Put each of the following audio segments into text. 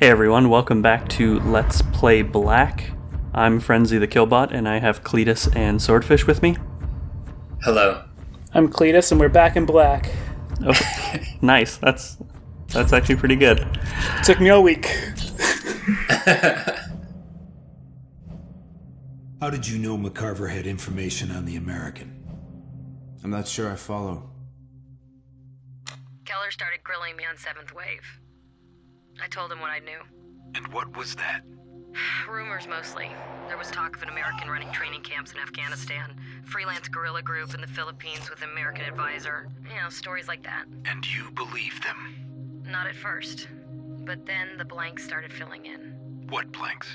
Hey everyone, welcome back to Let's Play Black. I'm Frenzy the Killbot, and I have Cletus and Swordfish with me. Hello. I'm Cletus, and we're back in black. Oh, nice. That's actually pretty good. Took me a week. How did you know McCarver had information on the American? I'm not sure I follow. Keller started grilling me on 7th Wave. I told him what I knew. And what was that? Rumors mostly. There was talk of an American running training camps in Afghanistan, freelance guerrilla group in the Philippines with an American advisor. You know, stories like that. And you believed them? Not at first. But then the blanks started filling in. What blanks?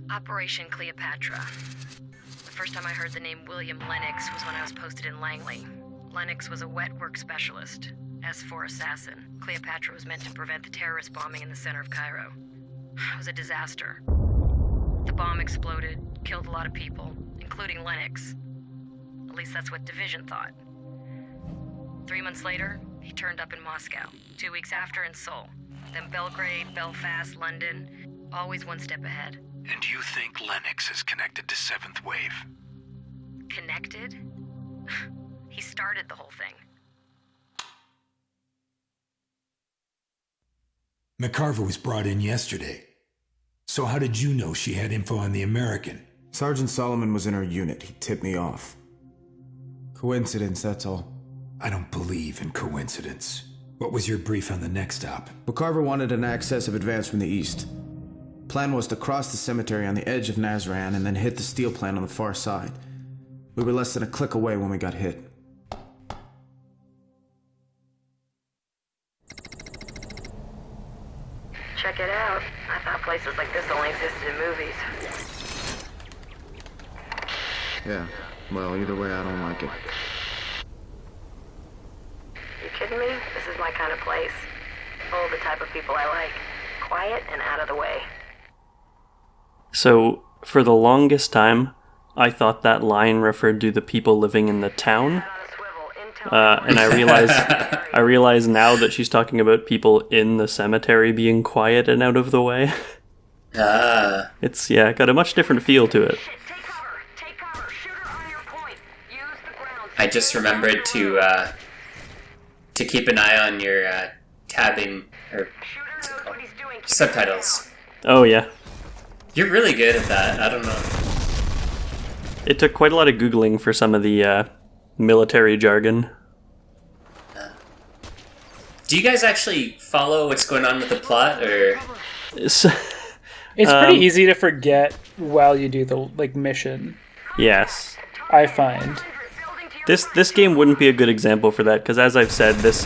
Operation Cleopatra. The first time I heard the name William Lennox was when I was posted in Langley. Lennox was a wet work specialist. S4 assassin. Cleopatra was meant to prevent the terrorist bombing in the center of Cairo. It was a disaster. The bomb exploded, killed a lot of people, including Lennox. At least that's what Division thought. 3 months later, he turned up in Moscow. 2 weeks after in Seoul. Then Belgrade, Belfast, London. Always one step ahead. And you think Lennox is connected to 7th Wave? Connected? He started the whole thing. McCarver was brought in yesterday. So how did you know she had info on the American? Sergeant Solomon was in her unit. He tipped me off. Coincidence, that's all. I don't believe in coincidence. What was your brief on the next stop? McCarver wanted an excessive advance from the east. Plan was to cross the cemetery on the edge of Naszran and then hit the steel plant on the far side. We were less than a click away when we got hit. Check it out. I thought places like this only existed in movies. Yeah, well, either way, I don't like it. You kidding me? This is my kind of place. Full of the type of people I like. Quiet and out of the way. So, for the longest time, I thought that line referred to the people living in the town. And I realize now that she's talking about people in the cemetery being quiet and out of the way. It's, got a much different feel to it. I just remembered to keep an eye on your tabbing or what's it called? Subtitles. Oh yeah. You're really good at that. I don't know. It took quite a lot of Googling for some of the military jargon. Do you guys actually follow what's going on with the plot, or? It's pretty easy to forget while you do the mission. Yes. I find. This game wouldn't be a good example for that, because as I've said, this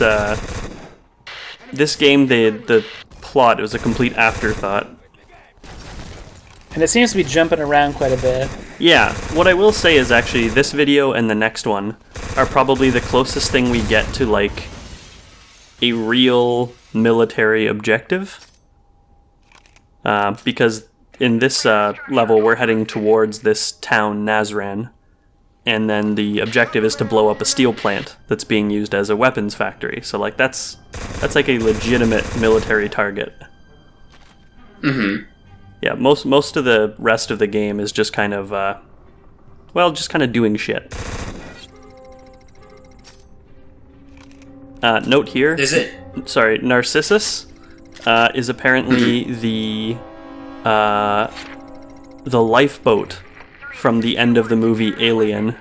game, the plot was a complete afterthought. And it seems to be jumping around quite a bit. Yeah, what I will say is actually this video and the next one are probably the closest thing we get to, like, a real military objective. Because in this level, we're heading towards this town, Naszran, and then the objective is to blow up a steel plant that's being used as a weapons factory. So, like, that's like a legitimate military target. Mm-hmm. Yeah, most of the rest of the game is just kind of, just kind of doing shit. Note here. Is it? Sorry, Narcissus is apparently the lifeboat from the end of the movie Alien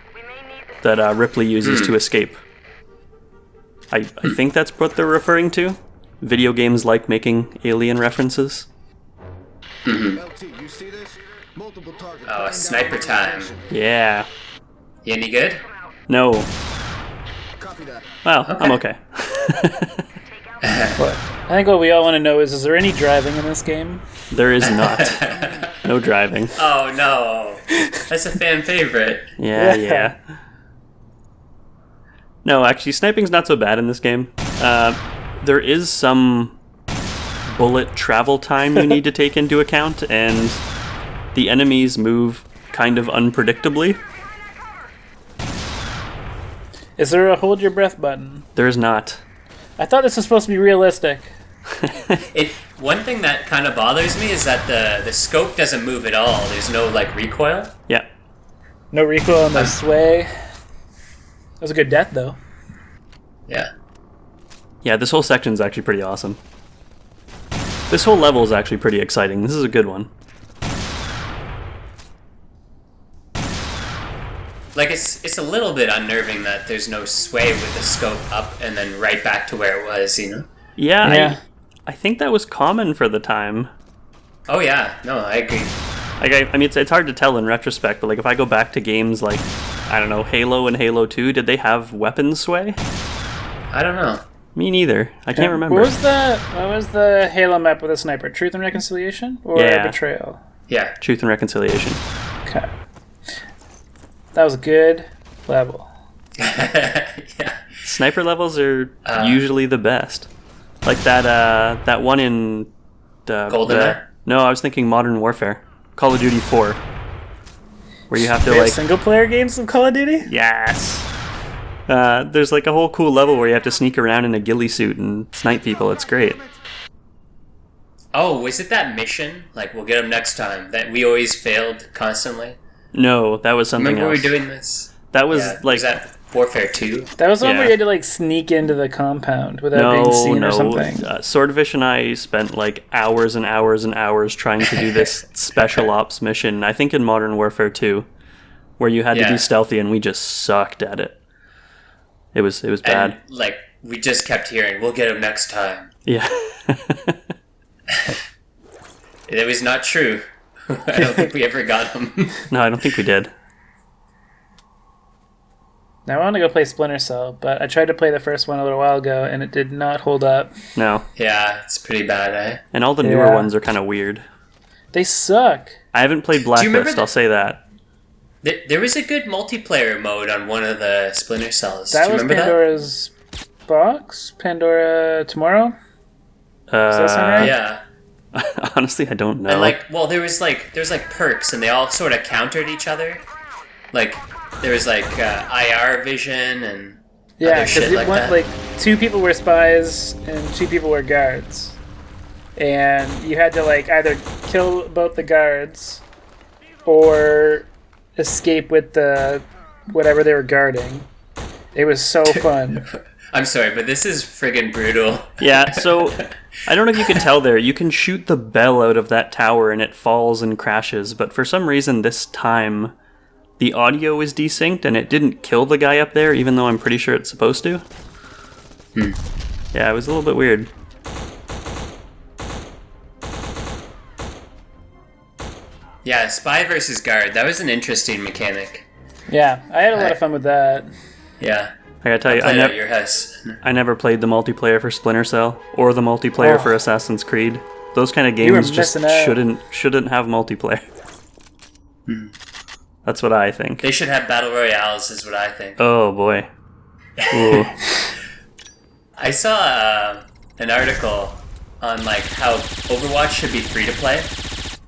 that Ripley uses to escape. I think that's what they're referring to. Video games like making Alien references. Mm-hmm. Oh, sniper time. Yeah. You any good? No. Well, I'm okay. I think what we all want to know is there any driving in this game? There is not. No driving. Oh, no. That's a fan favorite. Yeah. No, actually, sniping's not so bad in this game. There is some bullet travel time you need to take into account, and the enemies move kind of unpredictably. Is there a hold your breath button? There is not. I thought this was supposed to be realistic. One thing that kind of bothers me is that the scope doesn't move at all. There's no like recoil. Yeah. No recoil, no sway. That was a good death, though. Yeah. Yeah, this whole section's actually pretty awesome. This whole level is actually pretty exciting. This is a good one. Like, it's a little bit unnerving that there's no sway with the scope up and then right back to where it was, you know? Yeah. I think that was common for the time. Oh, yeah. No, I agree. Like, I mean, it's hard to tell in retrospect, but like if I go back to games like, I don't know, Halo and Halo 2, did they have weapon sway? I don't know. Me neither. I can't remember. What was the Halo map with a sniper? Truth and Reconciliation? Or Betrayal? Yeah. Truth and Reconciliation. Okay. That was a good level. Yeah. Sniper levels are usually the best. Like that one in... GoldenEye? No, I was thinking Modern Warfare. Call of Duty 4. Where you have to There's single-player games of Call of Duty? Yes! There's like a whole cool level where you have to sneak around in a ghillie suit and snipe people. It's great. Oh, was it that mission? Like, we'll get them next time. That we always failed constantly? No, that was something Remember else. we were doing this? That was Was that Warfare 2? That was the one Yeah. where you had to like sneak into the compound without being seen or something. Swordfish and I spent like hours and hours and hours trying to do this special ops mission, I think in Modern Warfare 2, where you had to be stealthy and we just sucked at it. It was bad. And, like, we just kept hearing, we'll get him next time. Yeah. It was not true. I don't think we ever got him. No, I don't think we did. Now I want to go play Splinter Cell, but I tried to play the first one a little while ago and it did not hold up. No. Yeah, it's pretty bad, eh? And all the newer ones are kind of weird. They suck. I haven't played Blacklist, I'll say that. There was a good multiplayer mode on one of the Splinter Cells. That Do you was remember Pandora's Box? Pandora Tomorrow? Does that sound right? Yeah. Honestly, I don't know. And there's perks, and they all sort of countered each other. Like, there was IR vision and other shit like that. Like 2 people were spies and 2 people were guards, and you had to like either kill both the guards or escape with the whatever they were guarding. It was so fun. I'm sorry, but this is friggin' brutal. Yeah, so I don't know if you can tell there. You can shoot the bell out of that tower and it falls and crashes, but for some reason this time the audio is desynced and it didn't kill the guy up there, even though I'm pretty sure it's supposed to. Yeah, it was a little bit weird. Yeah, spy versus guard. That was an interesting mechanic. Yeah, I had a lot of fun with that. Yeah. I gotta tell you, Played at your house. I never played the multiplayer for Splinter Cell or the multiplayer for Assassin's Creed. Those kind of You were games just missing out. shouldn't have multiplayer. That's what I think. They should have battle royales, is what I think. Oh boy. Ooh. I saw an article on like how Overwatch should be free to play,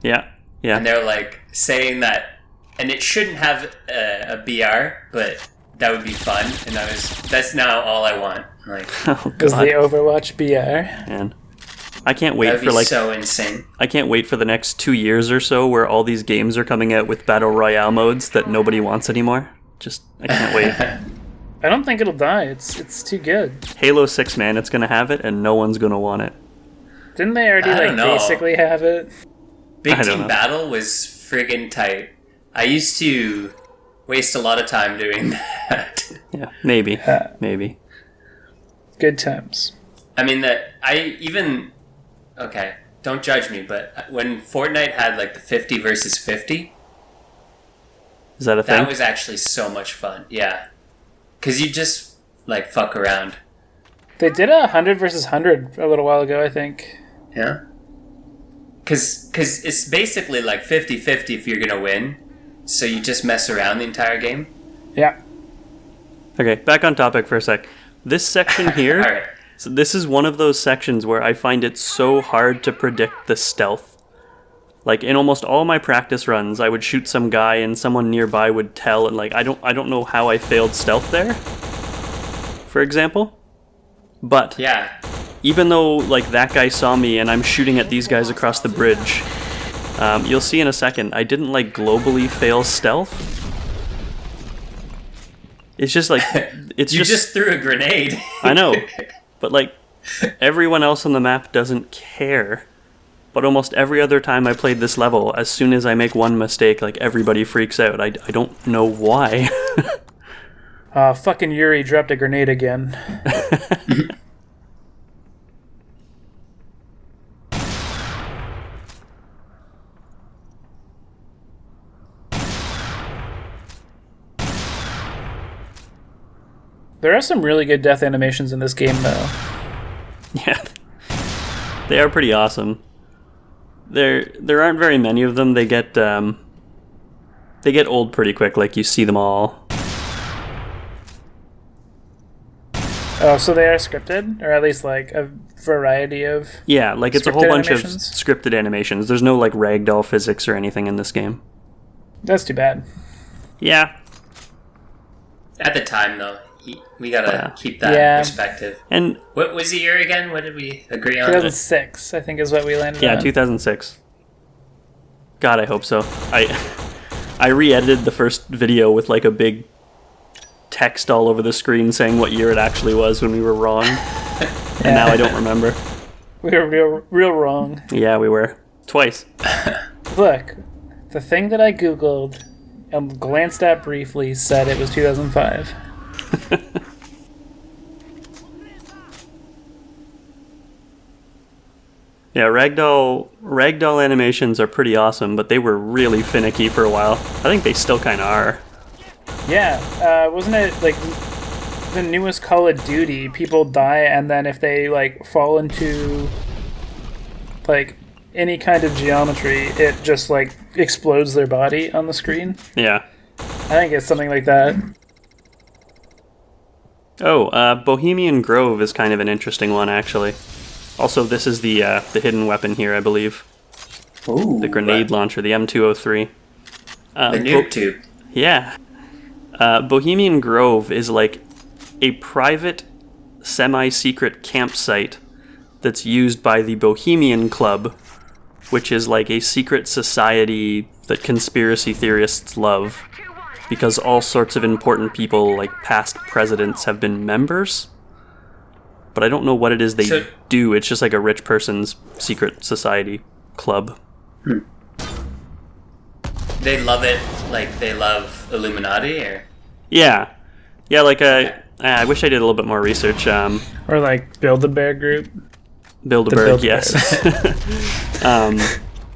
Yeah. Yeah. and they're like saying that, and it shouldn't have a BR, but that would be fun. And that's now all I want. Like, Oh Was the god. Overwatch BR? Man. I can't wait that'd for be so insane. I can't wait for the next 2 years or so where all these games are coming out with battle royale modes that nobody wants anymore. I can't wait. I don't think it'll die. It's too good. Halo 6, man, it's gonna have it and no one's gonna want it. Didn't they already I don't know. basically have it? Big I don't Team know. Battle was friggin' tight. I used to waste a lot of time doing that. Yeah, maybe. Maybe. Good times. I mean, okay, don't judge me, but when Fortnite had like the 50 versus 50, Is that a thing? that was actually so much fun. Yeah. Because you just like fuck around. They did a 100 versus 100 a little while ago, I think. Yeah. Because it's basically like 50-50 if you're going to win. So you just mess around the entire game. Yeah. Okay, back on topic for a sec. This section here, All right. so this is one of those sections where I find it so hard to predict the stealth. Like in almost all my practice runs, I would shoot some guy and someone nearby would tell, and like I don't know how I failed stealth there, for example. But Yeah. even though like that guy saw me and I'm shooting at these guys across the bridge, you'll see in a second, I didn't like globally fail stealth. It's just like You just threw a grenade. I know, but like everyone else on the map doesn't care. But almost every other time I played this level, as soon as I make one mistake, like everybody freaks out. I don't know why. Fucking Yuri dropped a grenade again. There are some really good death animations in this game, though. Yeah, they are pretty awesome. There aren't very many of them. They get old pretty quick. Like you see them all. Oh, so they are scripted, or at least like a variety of. Yeah, like it's a whole scripted bunch animations? of scripted animations. There's no like ragdoll physics or anything in this game. That's too bad. Yeah, At the time, though, we gotta keep that Yeah. perspective. and What was the year again? What did we agree on? 2006, I think, is what we landed yeah, on. 2006. God, I hope so. I re-edited the first video with like a big text all over the screen saying what year it actually was when we were wrong, and now I don't remember. We were real wrong. Yeah, we were twice. Look, the thing that I googled and glanced at briefly said it was 2005. Yeah, ragdoll animations are pretty awesome, but they were really finicky for a while. I think they still kind of are. Yeah, wasn't it like the newest Call of Duty? People die, and then if they like fall into like any kind of geometry, it just like explodes their body on the screen. Yeah. I think it's something like that. Oh, Bohemian Grove is kind of an interesting one, actually. Also, this is the hidden weapon here, I believe. Ooh, The grenade launcher, the M203. the noob tube. Yeah. Bohemian Grove is like a private, semi-secret campsite that's used by the Bohemian Club, which is like a secret society that conspiracy theorists love, because all sorts of important people, like past presidents, have been members. But I don't know what it is they do. It's just like a rich person's secret society club. They love it like they love Illuminati, or Yeah. Yeah, like I wish I did a little bit more research. Or like Build-A-Bear group. Bilderberg, yes.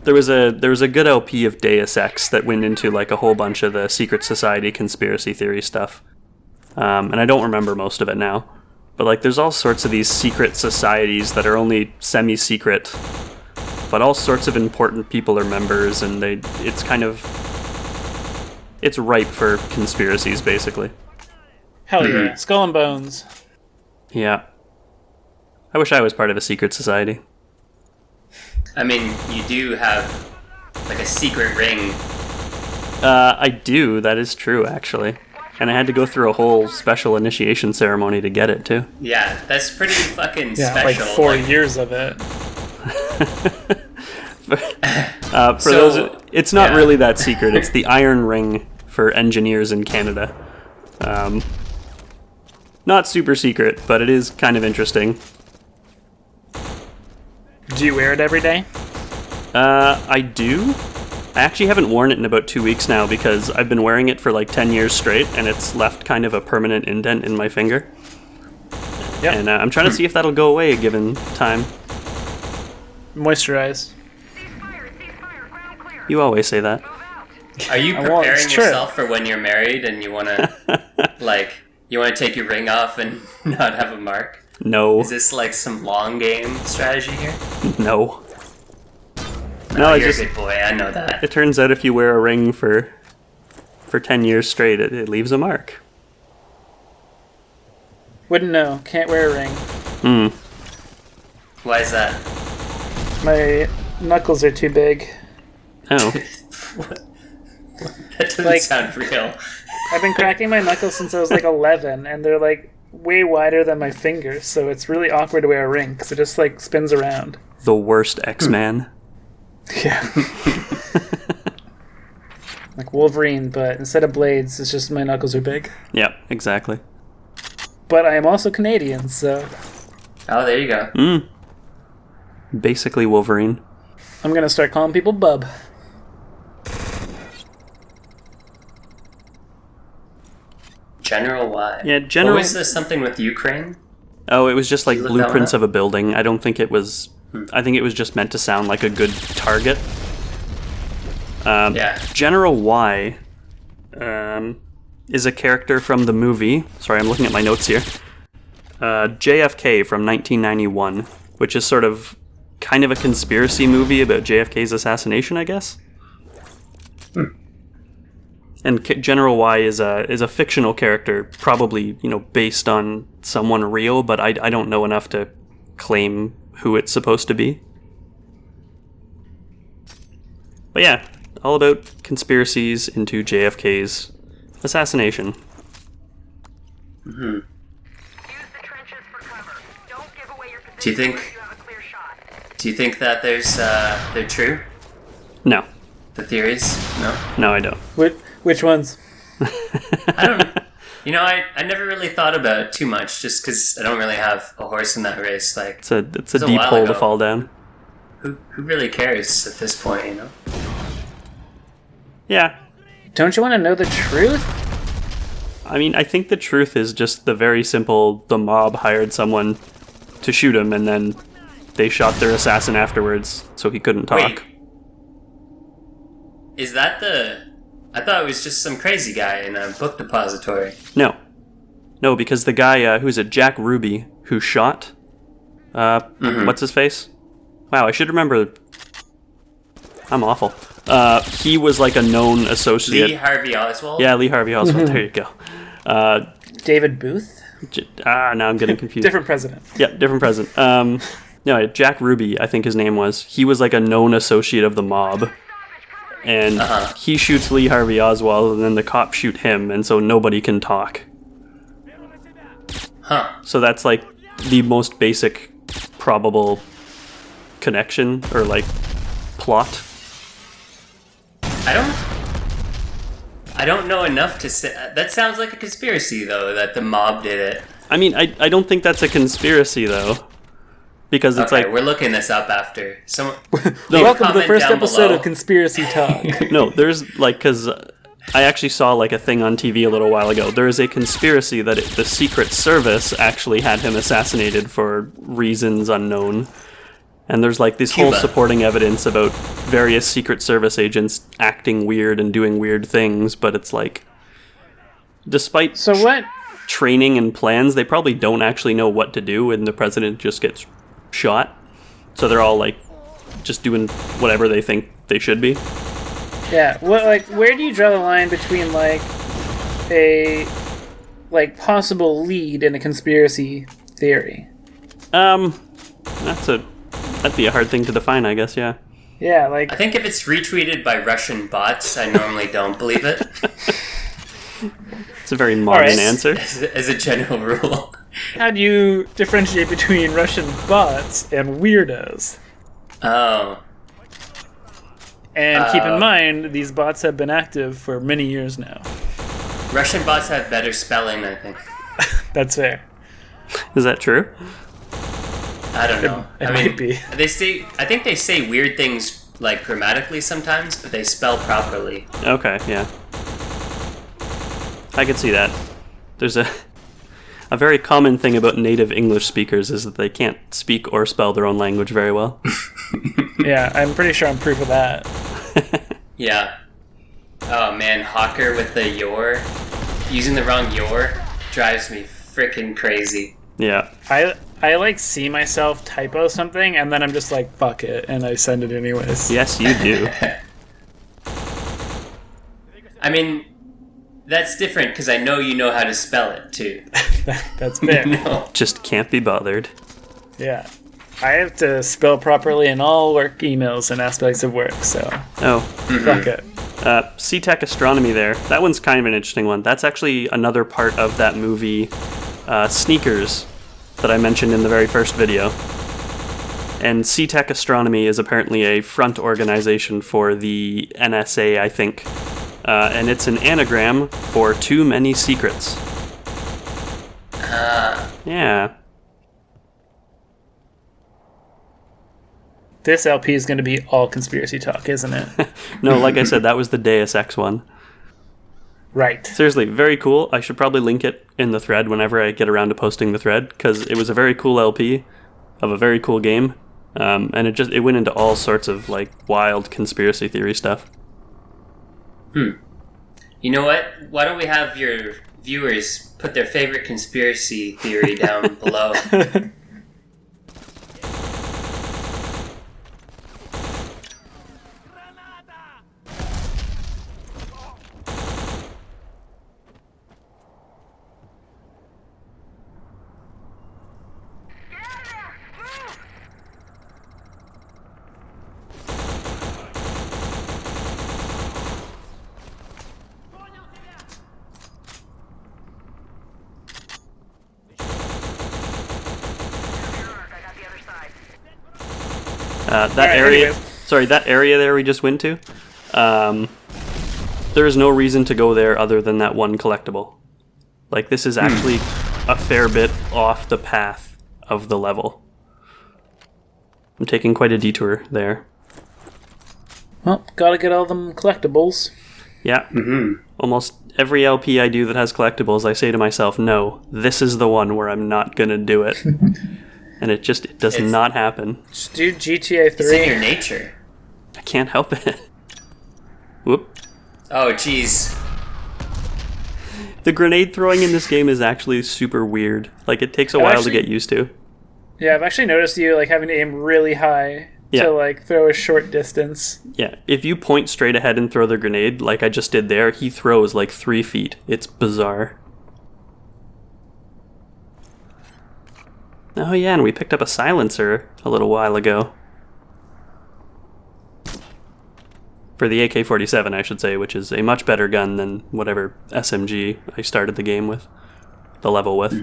There was a good LP of Deus Ex that went into like a whole bunch of the secret society conspiracy theory stuff. And I don't remember most of it now. But like there's all sorts of these secret societies that are only semi-secret, but all sorts of important people are members, and it's ripe for conspiracies, basically. Hell yeah. Skull and Bones. Yeah. I wish I was part of a secret society. I mean, you do have like a secret ring. I do, that is true, actually. And I had to go through a whole special initiation ceremony to get it, too. Yeah, that's pretty fucking Yeah, special. like 4 years of it. For those, it's not really that secret. It's the Iron Ring for engineers in Canada. Not super secret, but it is kind of interesting. Do you wear it every day? I do. I actually haven't worn it in about 2 weeks now because I've been wearing it for like 10 years straight, and it's left kind of a permanent indent in my finger. Yep. And I'm trying to see if that'll go away given time. Moisturize. You always say that. Are you won't, preparing it's true. yourself for when you're married and you want to, you want to take your ring off and not have a mark? No. Is this like some long game strategy here? No. No, I you're just- a good boy. I know that. It turns out if you wear a ring for 10 years straight, it leaves a mark. Wouldn't know. Can't wear a ring. Why is that? My knuckles are too big. Oh. That doesn't Like- sound real. I've been cracking my knuckles since I was like 11, and they're like way wider than my finger, so it's really awkward to wear a ring because it just like spins around. The worst X-Man. Yeah. Like Wolverine, but instead of blades, it's just my knuckles are big. Yep, exactly. But I am also Canadian, so Oh, there you go. Basically Wolverine. I'm gonna start calling people Bub. General Y. Yeah, General... What was this, something with Ukraine? Oh, it was just like Did you look that one blueprints up? of a building. I don't think it was... I think it was just meant to sound like a good target. Yeah. General Y is a character from the movie... Sorry, I'm looking at my notes here. JFK from 1991, which is sort of kind of a conspiracy movie about JFK's assassination, I guess. And General Y is a fictional character, probably based on someone real, but I don't know enough to claim who it's supposed to be. But yeah, all about conspiracies into JFK's assassination. Mm-hmm. Do you think that they're true? No. The theories? No? No, I don't. Which ones? I don't... I never really thought about it too much, just because I don't really have a horse in that race. Like, It's a deep while hole ago. to fall down. Who really cares at this point, Yeah. Don't you want to know the truth? I mean, I think the truth is just the very simple, the mob hired someone to shoot him, and then they shot their assassin afterwards, so he couldn't talk. Wait. Is that I thought it was just some crazy guy in a book depository. No, because the guy, who's it, Jack Ruby, who shot, what's his face? Wow, I should remember. I'm awful. He was like a known associate. Lee Harvey Oswald? Yeah, Lee Harvey Oswald, there you go. David Booth? Now I'm getting confused. Different president. Yeah, different president. No, Jack Ruby, I think his name was. He was like a known associate of the mob. And he shoots Lee Harvey Oswald, and then the cops shoot him, and so nobody can talk. Huh. So that's like the most basic probable connection, or like plot. I don't know enough to say. That sounds like a conspiracy, though, that the mob did it. I mean, I don't think that's a conspiracy, though. Because it's Okay, like... we're looking this up after. Someone, Welcome to the comment first down episode below. of Conspiracy Talk. No, there's like, because I actually saw like a thing on TV a little while ago. There is a conspiracy that the Secret Service actually had him assassinated for reasons unknown. And there's like this whole Cuba. supporting evidence about various Secret Service agents acting weird and doing weird things, but it's like, despite So what? training and plans, they probably don't actually know what to do, and the president just gets shot. So they're all like just doing whatever they think they should be. Yeah, what? Like, where do you draw the line between like a possible lead in a conspiracy theory? That'd be a hard thing to define, I guess. Yeah. Yeah, like I think if it's retweeted by Russian bots, I normally don't believe it. It's a very modern right. answer. as a general rule. how do you differentiate between Russian bots and weirdos? Oh. And keep in mind, these bots have been active for many years now. Russian bots have better spelling, I think. That's fair. Is that true? I don't know. It I might be. I think they say weird things like grammatically sometimes, but they spell properly. Okay, yeah. I could see that. There's a very common thing about native English speakers is that they can't speak or spell their own language very well. Yeah, I'm pretty sure I'm proof of that. Yeah. Oh man, Hawker with the your. Using the wrong your drives me freaking crazy. Yeah. I like see myself typo something and then I'm just like fuck it and I send it anyways. Yes, you do. I mean, that's different because I know you know how to spell it too. That's fair. No. Just can't be bothered. Yeah. I have to spell properly in all work emails and aspects of work, so Oh. fuck it. C-Tech Astronomy there. That one's kind of an interesting one. That's actually another part of that movie sneakers that I mentioned in the very first video. And C-Tech Astronomy is apparently a front organization for the NSA, I think. And it's an anagram for Too Many Secrets. Yeah. This LP is going to be all conspiracy talk, isn't it? No, like I said, that was the Deus Ex one. Right. Seriously, very cool. I should probably link it in the thread whenever I get around to posting the thread, because it was a very cool LP of a very cool game, and it went into all sorts of like wild conspiracy theory stuff. You know what? Why don't we have your viewers put their favorite conspiracy theory down below? That Alright, area, anyways. sorry, that area there we just went to, there is no reason to go there other than that one collectible. Like, this is actually a fair bit off the path of the level. I'm taking quite a detour there. Well, gotta get all them collectibles. Yeah. Almost every LP I do that has collectibles, I say to myself, no, this is the one where I'm not gonna do it. And it does not happen. Just do GTA 3. It's in your nature. I can't help it. Whoop. Oh, jeez. The grenade throwing in this game is actually super weird. Like, it takes a while to get used to. Yeah, I've actually noticed you like having to aim really high to like throw a short distance. Yeah, if you point straight ahead and throw the grenade, like I just did there, he throws like 3 feet. It's bizarre. Oh yeah, and we picked up a silencer a little while ago. For the AK-47, I should say, which is a much better gun than whatever SMG I started the game with. The level with.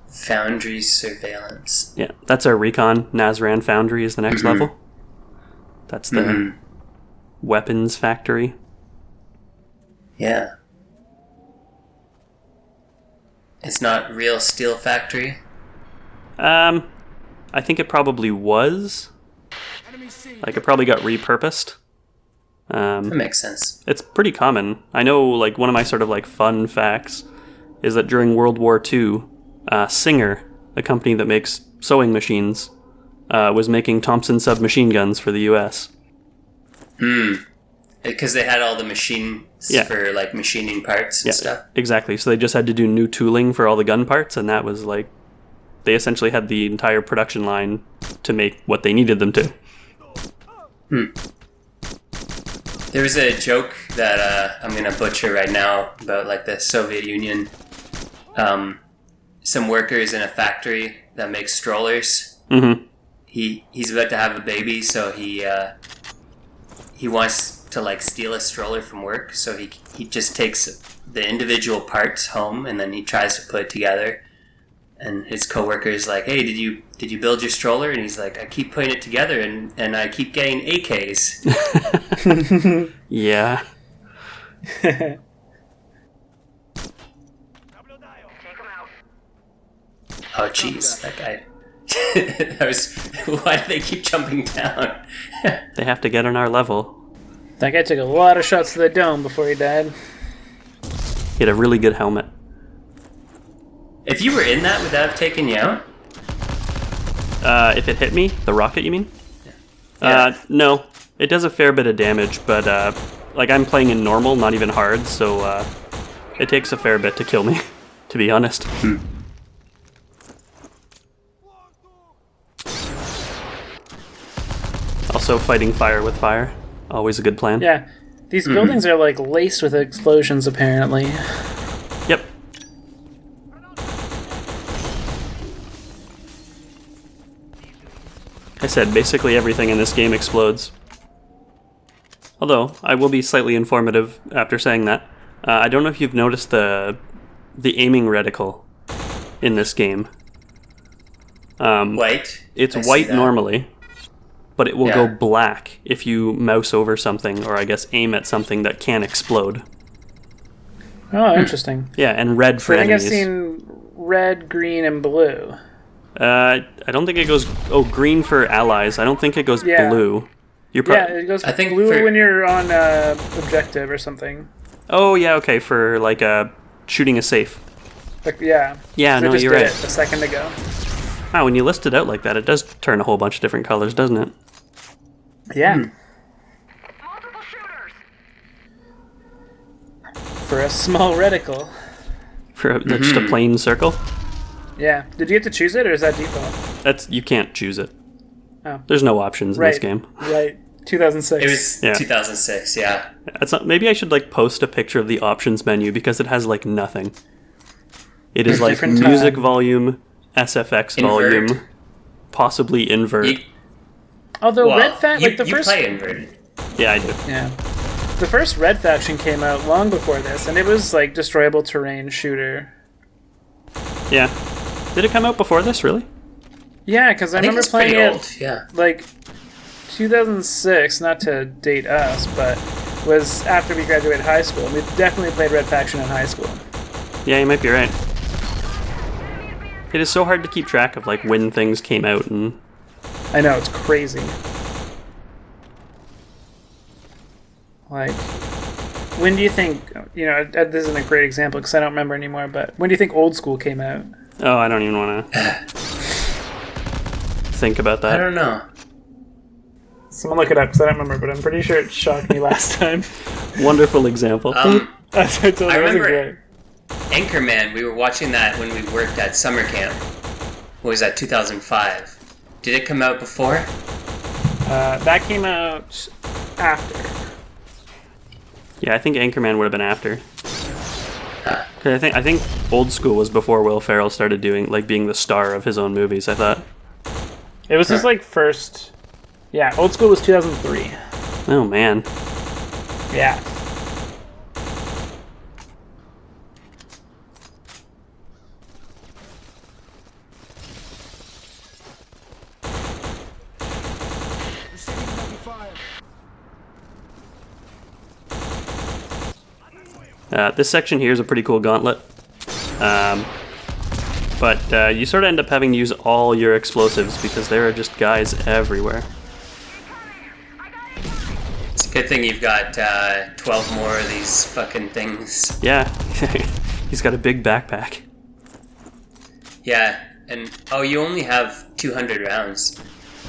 Foundry surveillance. Yeah, that's our recon. Naszran Foundry is the next level. That's the weapons factory. Yeah. It's not real steel factory? I think it probably was. Like, it probably got repurposed. That makes sense. It's pretty common. I know, like, one of my sort of, like, fun facts is that during World War II, Singer, a company that makes sewing machines, was making Thompson submachine guns for the U.S. Because they had all the machines for, like, machining parts and stuff? Exactly. So they just had to do new tooling for all the gun parts, and that was, like, they essentially had the entire production line to make what they needed them to. There was a joke that I'm going to butcher right now about, like, the Soviet Union. Some workers in a factory that makes strollers. He's about to have a baby, so he wants to, like, steal a stroller from work, so he just takes the individual parts home, and then he tries to put it together. And his coworker's like, "Hey, did you build your stroller?" And he's like, "I keep putting it together, and I keep getting AKs." Yeah. Oh, jeez, that guy. Why do they keep jumping down? They have to get on our level. That guy took a lot of shots to the dome before he died. He had a really good helmet. If you were in that, would that have taken you out? If it hit me, the rocket, you mean? Yeah. No. It does a fair bit of damage, but, like, I'm playing in normal, not even hard, so, it takes a fair bit to kill me, to be honest. Also, fighting fire with fire. Always a good plan. Yeah. These buildings are like laced with explosions, apparently. Yep. I said basically everything in this game explodes. Although, I will be slightly informative after saying that. I don't know if you've noticed the aiming reticle in this game. White? It's I see white that. normally, but it will Yeah. go black if you mouse over something, or I guess aim at something that can explode. Oh, interesting. Yeah, and red for I think I've enemies. seen red, green, and blue. I don't think it goes... Oh, green for allies. I don't think it goes Yeah. blue. You're Yeah, it goes I think blue for- when you're on objective or something. Oh, yeah, okay, for, like, shooting a safe. Like, yeah. Yeah, 'Cause I no, just you're did right. it a second ago. Wow, when you list it out like that, it does turn a whole bunch of different colors, doesn't it? Yeah. Multiple shooters! For a small reticle. For just a plain circle. Yeah. Did you get to choose it, or is that default? You can't choose it. Oh. There's no options in Right. this game. Right. 2006. It was Yeah. 2006, yeah. Maybe I should like post a picture of the options menu because it has like nothing. It is like Different music time. volume, SFX Invert. volume, possibly invert. You, Although well, Red Faction, like the you first, play inverted. Yeah, I do. yeah, the first Red Faction came out long before this, and it was like destroyable terrain shooter. Yeah. Did it come out before this, really? Yeah, because I I think remember it's pretty playing old, it yeah. like 2006. Not to date us, but was after we graduated high school. And we definitely played Red Faction in high school. Yeah, you might be right. It is so hard to keep track of like when things came out and I know, it's crazy. Like, when do you think, this isn't a great example because I don't remember anymore, but when do you think Old School came out? oh, I don't even want to think about I that. don't know. Someone look it up because I don't remember, but I'm pretty sure it shocked me last time. Wonderful example. I told you, I it wasn't remember- great. Anchorman, we were watching that when we worked at summer camp. What was that, 2005? Did it come out before? That came out after. Yeah, I think Anchorman would have been after. 'Cause I think Old School was before Will Ferrell started being the star of his own movies. I thought. It was his first. Yeah, Old School was 2003. Oh man. Yeah. This section here is a pretty cool gauntlet. But you sort of end up having to use all your explosives because there are just guys everywhere. It's a good thing you've got 12 more of these fucking things. Yeah, he's got a big backpack. Yeah, and you only have 200 rounds.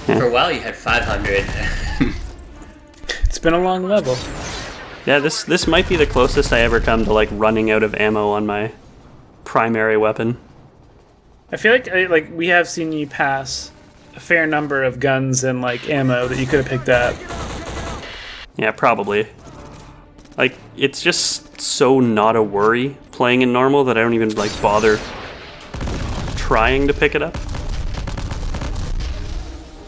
For a while you had 500. It's been a long level. Yeah, this might be the closest I ever come to running out of ammo on my primary weapon. I feel like we have seen you pass a fair number of guns and ammo that you could have picked up. Yeah, probably. It's just so not a worry playing in normal that I don't even bother trying to pick it up.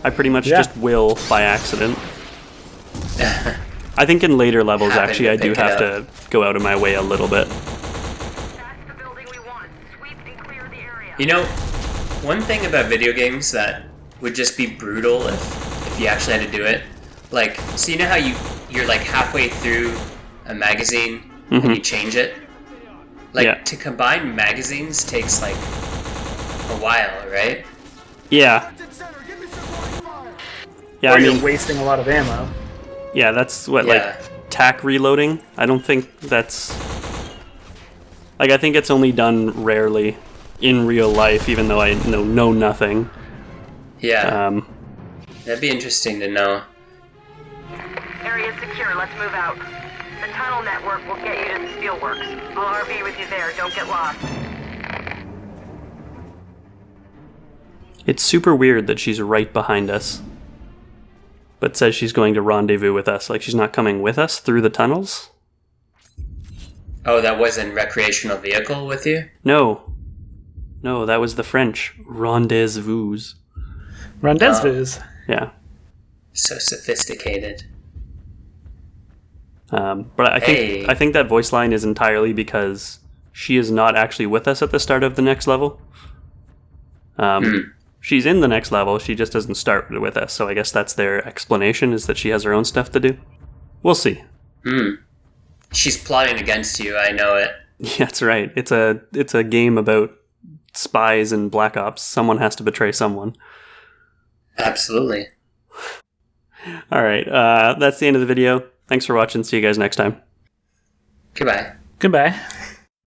I pretty much just will by accident. I think in later levels, Happen actually, to I do pick it have up. to go out of my way a little bit. That's the building we want. Sweep and clear the area. You know, one thing about video games that would just be brutal if you actually had to do it, so you know how you're halfway through a magazine and you change it? Yeah. To combine magazines takes a while, right? Yeah. Yeah, Or I mean, you're wasting a lot of ammo. yeah, that's what, Yeah. tack reloading? I don't think that's... I think it's only done rarely in real life, even though I know nothing. Yeah. That'd be interesting to know. Area secure. Let's move out. The tunnel network will get you to the steelworks. I'll RV with you there. Don't get lost. It's super weird that she's right behind us, but says she's going to rendezvous with us. She's not coming with us through the tunnels? Oh, that wasn't recreational vehicle with you? No, that was the French. Rendezvous. Rendezvous. Yeah. So sophisticated. But I think that voice line is entirely because she is not actually with us at the start of the next level. She's in the next level, she just doesn't start with us, so I guess that's their explanation, is that she has her own stuff to do. We'll see. She's plotting against you, I know it. Yeah, that's right. It's a game about spies and black ops. Someone has to betray someone. Absolutely. All right, that's the end of the video. Thanks for watching. See you guys next time. Goodbye. Goodbye.